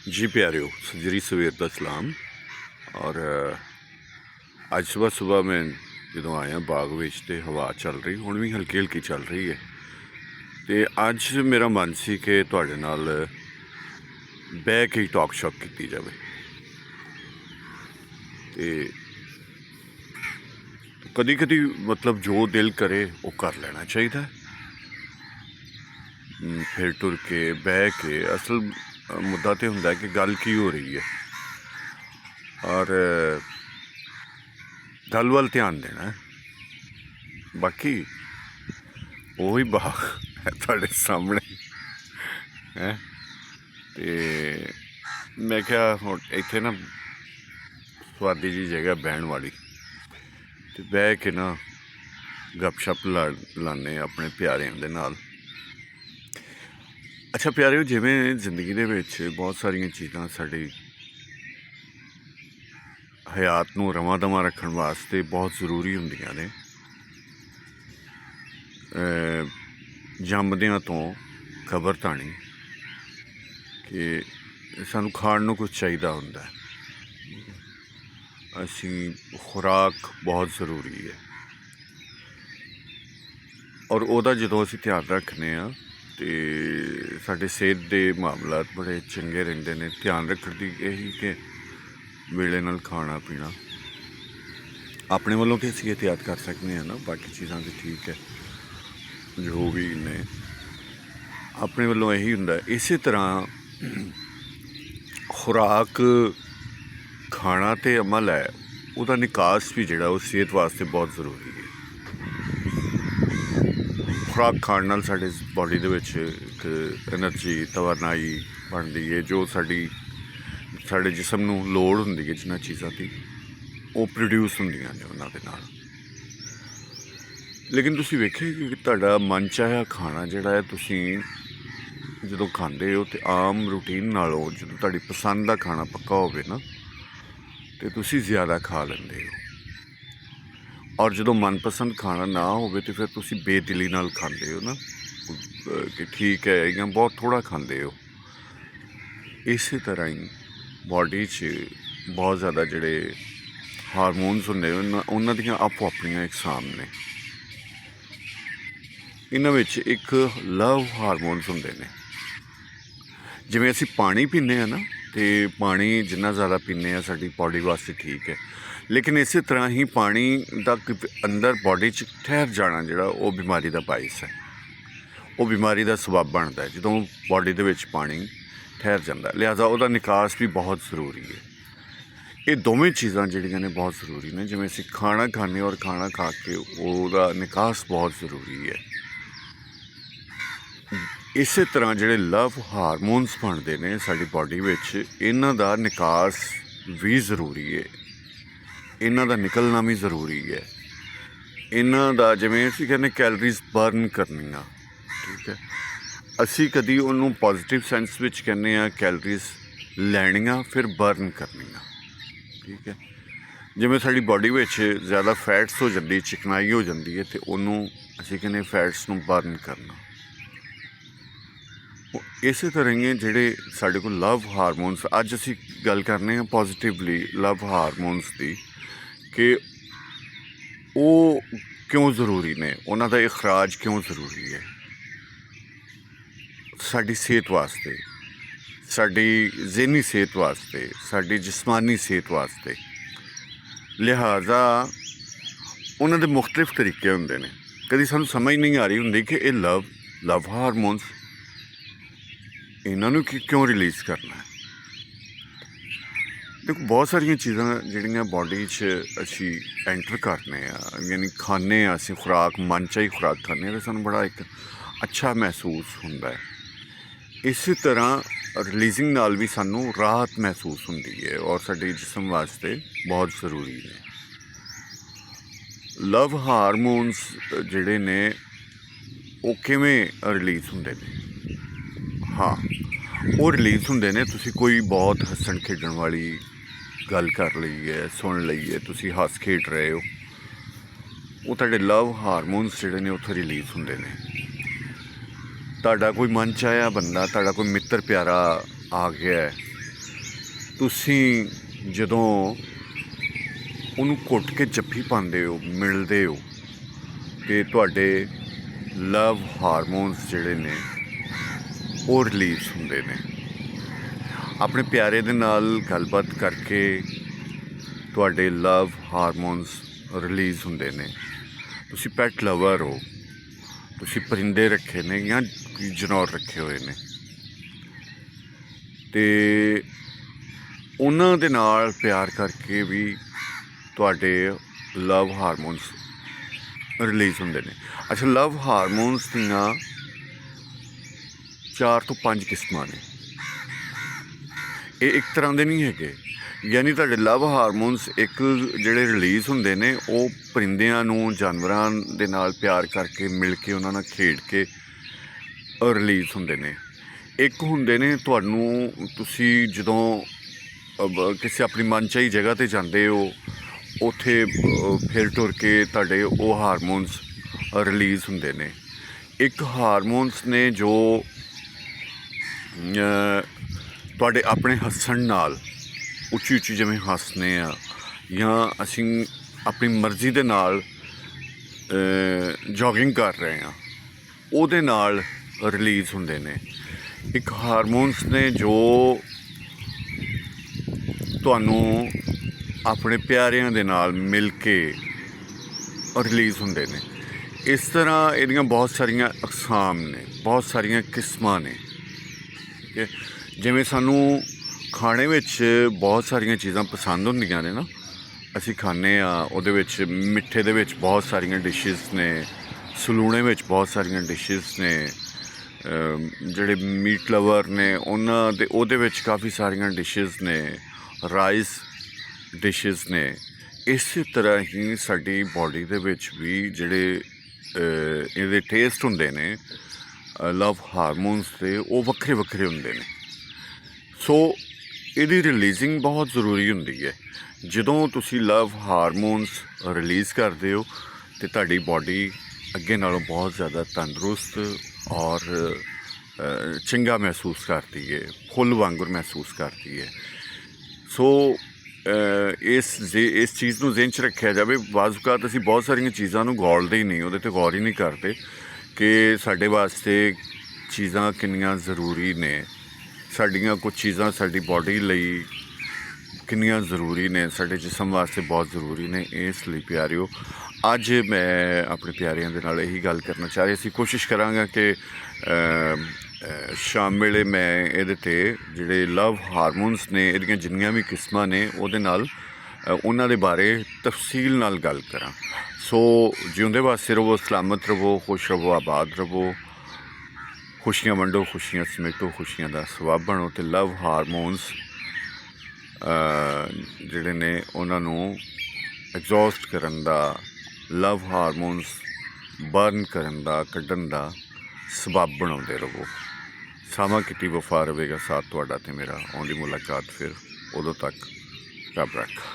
जी प्यारियो, सजरी सवेर का सलाम। और अज सुबह सुबह मैं जो आया बाग विच ते हवा चल रही, हुण भी हल्की हल्की चल रही है। तो अज मेरा मन सी कि तुहाडे नाल बह के टॉक शॉक की जाए। तो कदी कदी मतलब जो दिल करे वो कर लेना चाहिए। फिर टुर के बह के असल मुद्दा तो हुंदा है कि गल की हो रही है और गल वाल ध्यान देना है। बाकी वही बाग है तुहाडे सामने है। तो मैं क्या हुण इत्थे ना स्वादी जी जगह बहन वाली, तो बह के ना गपशप लाने अपने प्यारिਆਂ ਦੇ नाल। अच्छा प्यारिओ, जिवें जिंदगी दे विच बहुत सारिया चीज़ां साडी हयात नूं रवां दवां रखण वास्ते बहुत जरूरी हुंदियां ने। जंमदियां तो खबर ताणी कि सानू खाण नूं कुछ चाहिदा हुंदा है। असी खुराक बहुत जरूरी है और ओहदा जदों असी ध्यान रखने आ तो साडे सेहत के मामलात बड़े चंगे रहिंदे ने। ध्यान रखण दी यही कि वेले नाल खाना पीना अपने वालों तो असी एहतियात कर सकते हैं ना, बाकी चीज़ां तो ठीक है जो भी ने अपने वालों यही हुंदा है। इस तरह खुराक खाना तो अमल है, उसका निकास भी जिहड़ा वो सेहत वास्ते बहुत जरूरी है। खुराक खाने नाल साडे बॉडी दे विच एक एनर्जी तवानाई बनती है जो साडे जिसम नूं लोड़ हुंदी है जिन्हां चीज़ां की वो प्रोड्यूस हुंदियां ने उन्हां दे नाल। लेकिन तुसीं वेखिआ कि तुहाडा मन चाहिया खाना जिहड़ा है तुसीं जदों खांदे हो तो आम रूटीन नालों जदों तुहाडी पसंद का खाना पक्का होवे ना तो तुसीं ज़्यादा खा लैंदे हो, और जदों मनपसंद खाना ना होवे तो फिर तुसीं बेदिली नाल खांदे हो ना कि ठीक है या बहुत थोड़ा खांदे हो। इस तरह ही बॉडी च बहुत ज़्यादा जिहड़े हारमोनस हुंदे उन्हां दियां आपो अपनियां इकसाम ने। इन्हां विच एक लव हारमोनस हुंदे ने। जिवें असीं पानी पीने ना तो पानी जिन्ना ज़्यादा पीने साडी बॉडी वास्ते ठीक है, लेकिन इस तरह ही पानी का अंदर बॉडी च ठहर जाना जिहड़ा वो बीमारी का बाइस है, वो बीमारी का सबब बनता है जदों बॉडी दे विच पानी ठहर जाता। लिहाजा उसका निकास भी बहुत जरूरी है। ये दोवें चीज़ां जिहड़ियां ने बहुत जरूरी ने। जिवें असीं खाना खाने और खाना खा के उसका निकास बहुत जरूरी है। इस तरह जिहड़े लव हारमोनस बनते हैं साडी बॉडी विच, इन्हां दा निकास भी जरूरी है, इन्हां दा निकलना भी जरूरी है। इन्हां दा जिवें असीं कहने कैलरीज बर्न करनियां, ठीक है, असी कदी उन्होंने पॉजिटिव सेंस विच कहने कैलरीज लैनियां फिर बर्न करनियां, ठीक है। जिवें साडी बॉडी विच ज़्यादा फैट्स हो जाती, चिकनाई हो जाती है तो उन्होंने असीं कहने फैट्स नूं बर्न करना। इस तरह ही जिहड़े साडे कोल लव हारमोनस, अज असीं गल करने पॉजिटिवली लव हारमोनस की कि वो क्यों जरूरी ने, उन्हां दा इखराज क्यों जरूरी है साडी सेहत वास्ते, साडी ज़हनी सेहत वास्ते, साडी जिस्मानी सेहत वास्ते। लिहाजा उन्हां दे मुख्तलिफ तरीके हुंदे ने। कदी सानूं समझ नहीं आ रही हुंदी कि ये लव हारमोनस इन्हां नूं क्यों रिलीज़ करना है। देखो बहुत सारिया चीज़ां जिहड़ियां बॉडी च असी एंटर करने यानी खाने असीं खुराक मन चाही खुराक खाने तो सानूं बड़ा एक अच्छा महसूस हुंदा है। इस तरह रिलीजिंग नाल भी सानूं राहत महसूस हुंदी है और साडे जिसम वास्ते बहुत जरूरी है। लव हारमोनस जिहड़े ने वो किवें रिलीज़ हुंदे ने? हाँ, वो रिलीज़ हुंदे ने तुसीं कोई बहुत हस्सण खेडण वाली गल कर लई है, सुन लई है, तुसीं हस खेड रहे हो, वो तुहाडे लव हारमोनस जिहड़े ने उत्थे रिलीज़ हुंदे ने। तुहाडा कोई मन चाहिया बंदा, तुहाडा कोई मित्र प्यारा आ गया है ਤੁਸੀਂ ਜਦੋਂ ਉਹਨੂੰ ਘੁੱਟ ਕੇ ਜੱਫੀ ਪਾਉਂਦੇ ਹੋ, ਮਿਲਦੇ ਹੋ, ਅਤੇ ਤੁਹਾਡੇ ਲਵ ਹਾਰਮੋਨਸ ਜਿਹੜੇ ਨੇ ਉਹ ਰਿਲੀਜ਼ ਹੁੰਦੇ ਨੇ। ਆਪਣੇ ਪਿਆਰੇ ਦੇ ਨਾਲ ਗੱਲਬਾਤ ਕਰਕੇ ਤੁਹਾਡੇ ਲਵ ਹਾਰਮੋਨਸ ਰਿਲੀਜ਼ ਹੁੰਦੇ ਨੇ। ਤੁਸੀਂ ਪੈਟ ਲਵਰ ਹੋ, ਤੁਸੀਂ ਪਰਿੰਦੇ ਰੱਖੇ ਨੇ ਜਾਂ ਜਨੌਰ ਰੱਖੇ ਹੋਏ ਨੇ, ਅਤੇ ਉਹਨਾਂ ਦੇ ਨਾਲ ਪਿਆਰ ਕਰਕੇ ਵੀ ਤੁਹਾਡੇ ਲਵ ਹਾਰਮੋਨਸ ਰਿਲੀਜ਼ ਹੁੰਦੇ ਨੇ। ਅੱਛਾ, ਲਵ ਹਾਰਮੋਨਸ ਦੀਆਂ 4 ਤੋਂ 5 ਕਿਸਮਾਂ ਨੇ। ਇਹ ਇੱਕ ਤਰ੍ਹਾਂ ਦੇ ਨਹੀਂ ਹੈਗੇ, ਯਾਨੀ ਤੁਹਾਡੇ ਲਵ ਹਾਰਮੋਨਸ ਇੱਕ ਜਿਹੜੇ ਰਿਲੀਜ਼ ਹੁੰਦੇ ਨੇ ਉਹ ਪਰਿੰਦਿਆਂ ਨੂੰ, ਜਾਨਵਰਾਂ ਦੇ ਨਾਲ ਪਿਆਰ ਕਰਕੇ, ਮਿਲ ਕੇ, ਉਹਨਾਂ ਨਾਲ ਖੇਡ ਕੇ ਰਿਲੀਜ਼ ਹੁੰਦੇ ਨੇ। ਇੱਕ ਹੁੰਦੇ ਨੇ ਤੁਹਾਨੂੰ, ਤੁਸੀਂ ਜਦੋਂ ਕਿਸੇ ਆਪਣੀ ਮਨਚਾਹੀ ਜਗ੍ਹਾ 'ਤੇ ਜਾਂਦੇ ਹੋ, ਉੱਥੇ ਫਿਰ ਟੁਰ ਕੇ ਤੁਹਾਡੇ ਉਹ ਹਾਰਮੋਨਸ ਰਿਲੀਜ਼ ਹੁੰਦੇ ਨੇ। ਇੱਕ ਹਾਰਮੋਨਸ ਨੇ ਜੋ ਤੁਹਾਡੇ ਆਪਣੇ ਹੱਸਣ ਨਾਲ, ਉੱਚੀ ਉੱਚੀ ਜਿਵੇਂ ਹੱਸਦੇ ਆ, ਜਾਂ ਅਸੀਂ ਆਪਣੀ ਮਰਜ਼ੀ ਦੇ ਨਾਲ ਜੋਗਿੰਗ ਕਰ ਰਹੇ ਹਾਂ, ਉਹਦੇ ਨਾਲ ਰਿਲੀਜ਼ ਹੁੰਦੇ ਨੇ। ਇੱਕ ਹਾਰਮੋਨਸ ਨੇ ਜੋ ਤੁਹਾਨੂੰ ਆਪਣੇ ਪਿਆਰਿਆਂ ਦੇ ਨਾਲ ਮਿਲ ਕੇ ਰਿਲੀਜ਼ ਹੁੰਦੇ ਨੇ। ਇਸ ਤਰ੍ਹਾਂ ਇਹਦੀਆਂ ਬਹੁਤ ਸਾਰੀਆਂ ਅਕਸਾਮ ਨੇ, ਬਹੁਤ ਸਾਰੀਆਂ ਕਿਸਮਾਂ ਨੇ। ਠੀਕ ਹੈ, ਜਿਵੇਂ ਸਾਨੂੰ ਖਾਣੇ ਵਿੱਚ ਬਹੁਤ ਸਾਰੀਆਂ ਚੀਜ਼ਾਂ ਪਸੰਦ ਹੁੰਦੀਆਂ ਨੇ ਨਾ, ਅਸੀਂ ਖਾਂਦੇ ਹਾਂ, ਉਹਦੇ ਵਿੱਚ ਮਿੱਠੇ ਦੇ ਵਿੱਚ ਬਹੁਤ ਸਾਰੀਆਂ ਡਿਸ਼ਿਜ਼ ਨੇ, ਸਲੂਣੇ ਵਿੱਚ ਬਹੁਤ ਸਾਰੀਆਂ ਡਿਸ਼ਿਜ਼ ਨੇ, ਜਿਹੜੇ ਮੀਟ ਲਵਰ ਨੇ ਉਹਨਾਂ ਦੇ ਉਹਦੇ ਵਿੱਚ ਕਾਫੀ ਸਾਰੀਆਂ ਡਿਸ਼ਿਜ਼ ਨੇ, ਰਾਈਸ ਡਿਸ਼ਿਜ਼ ਨੇ। ਇਸੇ ਤਰ੍ਹਾਂ ਹੀ ਸਾਡੀ ਬਾਡੀ ਦੇ ਵਿੱਚ ਵੀ ਜਿਹੜੇ ਇਹਦੇ ਟੇਸਟ ਹੁੰਦੇ ਨੇ ਲਵ ਹਾਰਮੋਨਸ ਦੇ, ਉਹ ਵੱਖਰੇ ਵੱਖਰੇ ਹੁੰਦੇ ਨੇ। ਸੋ ਇਹਦੀ ਰਿਲੀਜ਼ਿੰਗ ਬਹੁਤ ਜ਼ਰੂਰੀ ਹੁੰਦੀ ਹੈ। ਜਦੋਂ ਤੁਸੀਂ ਲਵ ਹਾਰਮੋਨਸ ਰਿਲੀਜ਼ ਕਰਦੇ ਹੋ ਅਤੇ ਤੁਹਾਡੀ ਬਾਡੀ ਅੱਗੇ ਨਾਲੋਂ ਬਹੁਤ ਜ਼ਿਆਦਾ ਤੰਦਰੁਸਤ ਔਰ ਚੰਗਾ ਮਹਿਸੂਸ ਕਰਦੀ ਹੈ, ਫੁੱਲ ਵਾਂਗਰ ਮਹਿਸੂਸ ਕਰਦੀ ਹੈ। ਸੋ ਇਸ ਚੀਜ਼ ਨੂੰ ਜ਼ਿਹਨ 'ਚ ਰੱਖਿਆ ਜਾਵੇ। ਬਾਜ਼ ਔਕਾਤ ਅਸੀਂ ਬਹੁਤ ਸਾਰੀਆਂ ਚੀਜ਼ਾਂ ਨੂੰ ਗੌਲਦੇ ਹੀ ਨਹੀਂ, ਉਹਦੇ 'ਤੇ ਗੌਰ ਹੀ ਨਹੀਂ ਕਰਦੇ ਕਿ ਸਾਡੇ ਵਾਸਤੇ ਚੀਜ਼ਾਂ ਕਿੰਨੀਆਂ ਜ਼ਰੂਰੀ ਨੇ, ਸਾਡੀਆਂ ਕੁਝ ਚੀਜ਼ਾਂ ਸਾਡੀ ਬਾਡੀ ਲਈ ਕਿੰਨੀਆਂ ਜ਼ਰੂਰੀ ਨੇ, ਸਾਡੇ ਜਿਸਮ ਵਾਸਤੇ ਬਹੁਤ ਜ਼ਰੂਰੀ ਨੇ। ਇਸ ਲਈ ਪਿਆਰਿਓ, ਅੱਜ ਮੈਂ ਆਪਣੇ ਪਿਆਰਿਆਂ ਦੇ ਨਾਲ ਇਹੀ ਗੱਲ ਕਰਨਾ ਚਾਹ ਰਿਹਾ ਸੀ। ਕੋਸ਼ਿਸ਼ ਕਰਾਂਗਾ ਕਿ ਸ਼ਾਮ ਵੇਲੇ ਮੈਂ ਇਹਦੇ 'ਤੇ ਜਿਹੜੇ ਲਵ ਹਾਰਮੋਨਸ ਨੇ, ਇਹਦੀਆਂ ਜਿੰਨੀਆਂ ਵੀ ਕਿਸਮਾਂ ਨੇ, ਉਹਦੇ ਨਾਲ ਉਹਨਾਂ ਦੇ ਬਾਰੇ ਤਫਸੀਲ ਨਾਲ ਗੱਲ ਕਰਾਂ। ਸੋ ਜਿਉਂਦੇ ਵਾਸਤੇ ਰਹੋ, ਸਲਾਮਤ ਰਹੋ, ਖੁਸ਼ ਰਹੋ, ਆਬਾਦ ਰਹੋ, ਖੁਸ਼ੀਆਂ ਵੰਡੋ, ਖੁਸ਼ੀਆਂ ਸਮੇਟੋ, ਖੁਸ਼ੀਆਂ ਦਾ ਸਬੱਬ ਬਣੋ, ਅਤੇ ਲਵ ਹਾਰਮੋਨਸ ਜਿਹੜੇ ਨੇ ਉਹਨਾਂ ਨੂੰ ਐਗਜ਼ੌਸਟ ਕਰਨ ਦਾ, ਲਵ ਹਾਰਮੋਨਸ ਬਰਨ ਕਰਨ ਦਾ, ਕੱਢਣ ਦਾ ਸਬੱਬ ਬਣਾਉਂਦੇ ਰਹੋ। ਸਾਵਾਂ ਕੀਤੀ ਵਫਾ ਰਹੇਗਾ ਸਾਥ ਤੁਹਾਡਾ ਅਤੇ ਮੇਰਾ। ਆਉਂਦੀ ਮੁਲਾਕਾਤ ਫਿਰ, ਉਦੋਂ ਤੱਕ ਰੱਬ ਰੱਖਾ।